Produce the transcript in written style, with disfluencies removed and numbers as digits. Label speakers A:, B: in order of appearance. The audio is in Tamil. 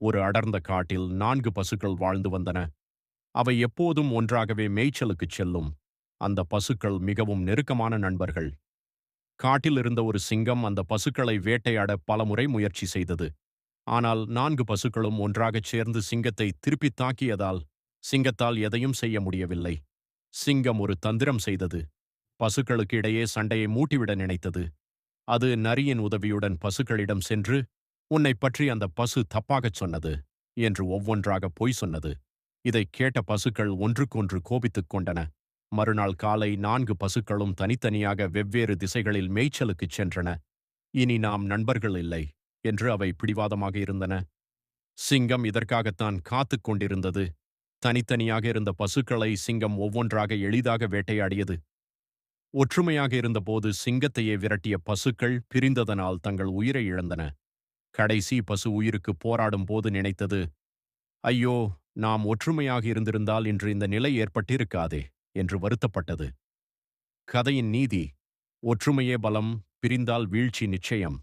A: ஒரு அடர்ந்த காட்டில் 4 பசுக்கள் வாழ்ந்து வந்தன. அவை எப்போதும் ஒன்றாகவே மேய்ச்சலுக்குச் செல்லும். அந்த பசுக்கள் மிகவும் நெருக்கமான நண்பர்கள். காட்டில் இருந்த ஒரு சிங்கம் அந்த பசுக்களை வேட்டையாட பலமுறை முயற்சி செய்தது. ஆனால் 4 பசுக்களும் ஒன்றாகச் சேர்ந்து சிங்கத்தை திருப்பித் தாக்கியதால் சிங்கத்தால் எதையும் செய்ய முடியவில்லை. சிங்கம் ஒரு தந்திரம் செய்தது. பசுக்களுக்கு இடையே சண்டையை மூட்டிவிட நினைத்தது. அது நரியின் உதவியுடன் பசுக்களிடம் சென்று, "உன்னைப் பற்றி அந்த பசு தப்பாகச் சொன்னது" என்று ஒவ்வொன்றாக பொய் சொன்னது. இதைக் கேட்ட பசுக்கள் ஒன்றுக்கொன்று கோபித்துக் கொண்டன. மறுநாள் காலை 4 பசுக்களும் தனித்தனியாக வெவ்வேறு திசைகளில் மேய்ச்சலுக்குச் சென்றன. "இனி நாம் நண்பர்கள் இல்லை" என்று அவை பிடிவாதமாக இருந்தன. சிங்கம் இதற்காகத்தான் காத்துக் கொண்டிருந்தது. தனித்தனியாக இருந்த பசுக்களை சிங்கம் ஒவ்வொன்றாக எளிதாக வேட்டையாடியது. ஒற்றுமையாக இருந்தபோது சிங்கத்தையே விரட்டிய பசுக்கள் பிரிந்ததனால் தங்கள் உயிரை இழந்தன. கடைசி பசு உயிருக்கு போராடும் போது நினைத்தது, "ஐயோ, நாம் ஒற்றுமையாக இருந்திருந்தால் இன்று இந்த நிலை ஏற்பட்டிருக்காதே" என்று வருத்தப்பட்டது. கதையின் நீதி: ஒற்றுமையே பலம், பிரிந்தால் வீழ்ச்சி நிச்சயம்.